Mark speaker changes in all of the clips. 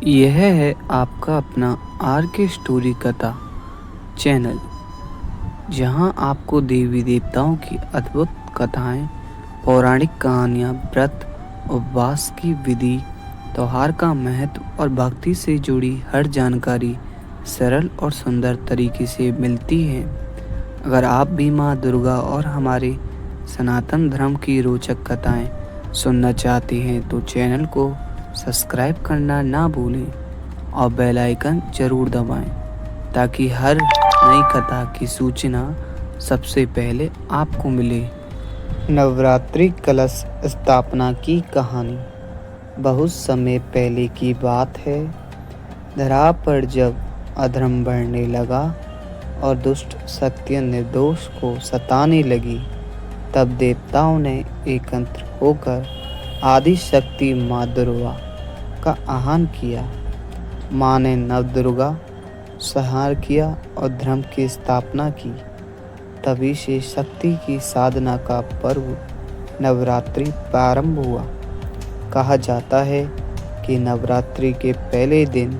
Speaker 1: यह है आपका अपना आर के स्टोरी कथा चैनल, जहां आपको देवी देवताओं की अद्भुत कथाएं, पौराणिक कहानियां, व्रत, उपवास की विधि, त्योहार का महत्व और भक्ति से जुड़ी हर जानकारी सरल और सुंदर तरीके से मिलती है। अगर आप भी माँ दुर्गा और हमारे सनातन धर्म की रोचक कथाएं सुनना चाहते हैं तो चैनल को सब्सक्राइब करना ना भूलें और बेल आइकन ज़रूर दबाएं ताकि हर नई कथा की सूचना सबसे पहले आपको मिले। नवरात्रि कलश स्थापना की कहानी। बहुत समय पहले की बात है। धरा पर जब अधर्म बढ़ने लगा और दुष्ट शक्तियाँ निर्दोष को सताने लगी, तब देवताओं ने एकत्र होकर आदि शक्ति माँ दुर्गा का आह्वान किया। माँ ने नवदुर्गा संहार किया और धर्म की स्थापना की। तभी से शक्ति की साधना का पर्व नवरात्रि प्रारंभ हुआ। कहा जाता है कि नवरात्रि के पहले दिन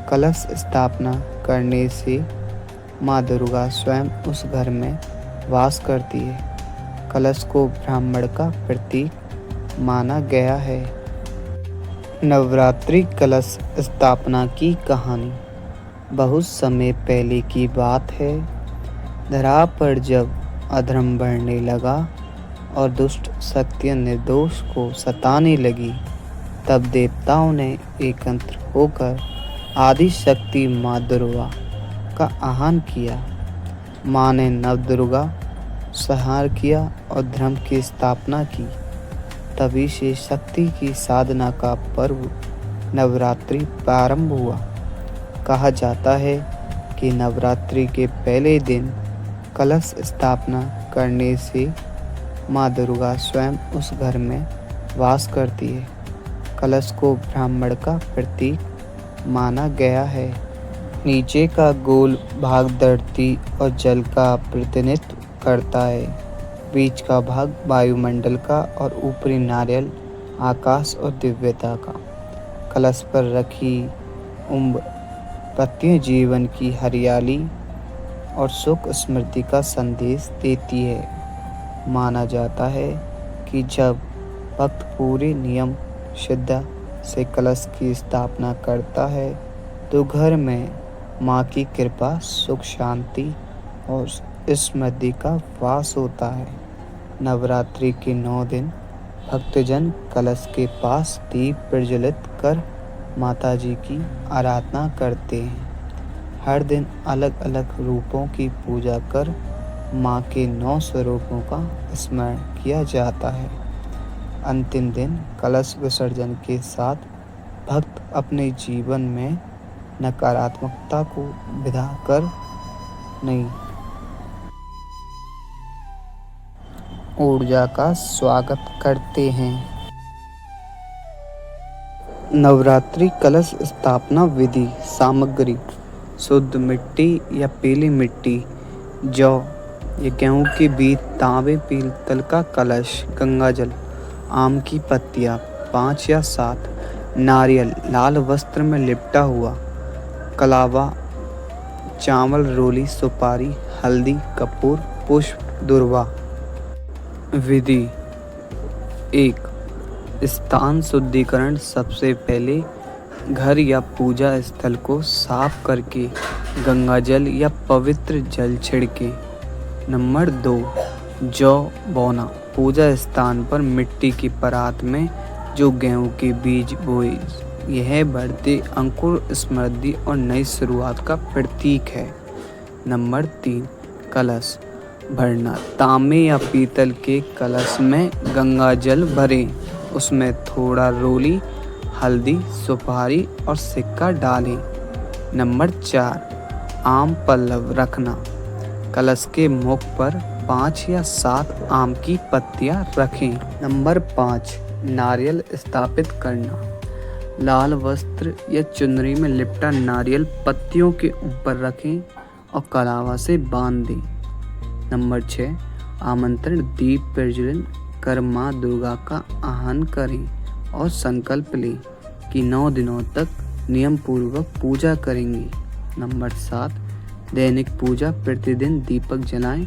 Speaker 1: कलश स्थापना करने से माँ दुर्गा स्वयं उस घर में वास करती है। कलश को ब्राह्मण का प्रतीक माना गया है। नवरात्रि कलश स्थापना की कहानी। बहुत समय पहले की बात है। धरा पर जब अधर्म बढ़ने लगा और दुष्ट शक्तियाँ निर्दोष को सताने लगी, तब देवताओं ने एकत्र होकर आदि शक्ति माँ दुर्गा का आह्वान किया। माँ ने नवदुर्गा संहार किया और धर्म की स्थापना की। तभी से शक्ति की साधना का पर्व नवरात्रि प्रारंभ हुआ। कहा जाता है कि नवरात्रि के पहले दिन कलश स्थापना करने से माँ दुर्गा स्वयं उस घर में वास करती है। कलश को ब्राह्मण का प्रतीक माना गया है। नीचे का गोल भाग धरती और जल का प्रतिनिधित्व करता है। बीच का भाग वायुमंडल का और ऊपरी नारियल आकाश और दिव्यता का। कलश पर रखी उम्ब पत्तियां जीवन की हरियाली और सुख स्मृति का संदेश देती है। माना जाता है कि जब भक्त पूरे नियम श्रद्धा से कलश की स्थापना करता है तो घर में माँ की कृपा, सुख, शांति और समृद्धि का वास होता है। नवरात्रि के 9 दिन भक्तजन कलश के पास दीप प्रज्वलित कर माता जी की आराधना करते हैं। हर दिन अलग अलग रूपों की पूजा कर माँ के 9 स्वरूपों का स्मरण किया जाता है। अंतिम दिन कलश विसर्जन के साथ भक्त अपने जीवन में नकारात्मकता को विदा कर नई ऊर्जा का स्वागत करते हैं। नवरात्रि कलश स्थापना विधि। सामग्री: शुद्ध मिट्टी या पीली मिट्टी, जौ या गेहूं के बीज, तांबे पीतल का कलश, गंगाजल, आम की पत्तियां 5 या 7, नारियल लाल वस्त्र में लिपटा हुआ, कलावा, चावल, रोली, सुपारी, हल्दी, कपूर, पुष्प, दुर्वा। विधि: 1. स्थान शुद्धिकरण। सबसे पहले घर या पूजा स्थल को साफ करके गंगाजल या पवित्र जल छिड़के। नंबर 2. जौ बोना। पूजा स्थान पर मिट्टी की परात में जो गेहूं के बीज बोए। यह बढ़ते अंकुर, समृद्धि और नई शुरुआत का प्रतीक है। नंबर 3. कलश भरना। तांबे या पीतल के कलश में गंगाजल भरें। उसमें थोड़ा रोली, हल्दी, सुपारी और सिक्का डालें। नंबर 4. आम पल्लव रखना। कलश के मुख पर 5 या 7 आम की पत्तियां रखें। नंबर 5. नारियल स्थापित करना। लाल वस्त्र या चुनरी में लिपटा नारियल पत्तियों के ऊपर रखें और कलावा से बांध दें। नंबर 6. आमंत्रण दीप प्रज्वलन कर माँ दुर्गा का आह्वान करें और संकल्प लें कि 9 दिनों तक नियम पूर्वक पूजा करेंगे। नंबर 7, दैनिक पूजा, प्रतिदिन दीपक जलाएं,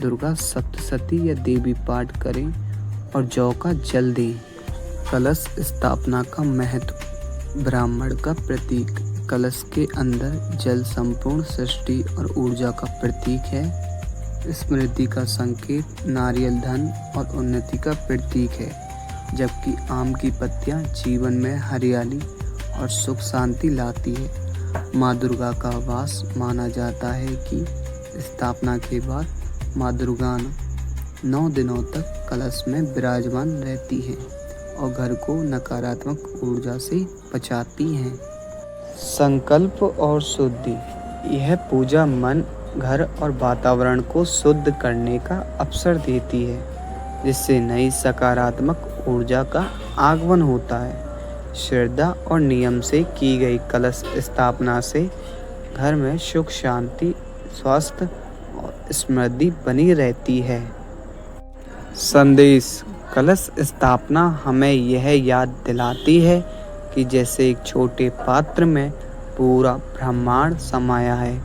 Speaker 1: दुर्गा सप्तशती या देवी पाठ करें और जौ का जल दें। कलश स्थापना का महत्व, ब्राह्मण का प्रतीक, कलश के अंदर जल संपूर्ण सृष्टि और ऊर्जा का प्रतीक है। समृद्धि का संकेत, नारियल धन और उन्नति का प्रतीक है, जबकि आम की पत्तियां जीवन में हरियाली और सुख शांति लाती है। माँ दुर्गा का वास, माना जाता है कि स्थापना के बाद माँ दुर्गा 9 दिनों तक कलश में विराजमान रहती है और घर को नकारात्मक ऊर्जा से बचाती हैं। संकल्प और शुद्धि, यह पूजा मन, घर और वातावरण को शुद्ध करने का अवसर देती है, जिससे नई सकारात्मक ऊर्जा का आगमन होता है। श्रद्धा और नियम से की गई कलश स्थापना से घर में सुख, शांति, स्वास्थ्य और समृद्धि बनी रहती है। संदेश, कलश स्थापना हमें यह याद दिलाती है कि जैसे एक छोटे पात्र में पूरा ब्रह्मांड समाया है,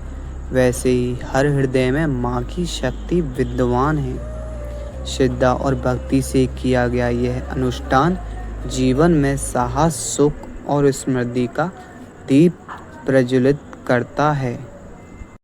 Speaker 1: वैसे ही हर हृदय में माँ की शक्ति विद्यमान है। श्रद्धा और भक्ति से किया गया यह अनुष्ठान जीवन में साहस, सुख और समृद्धि का दीप प्रज्वलित करता है।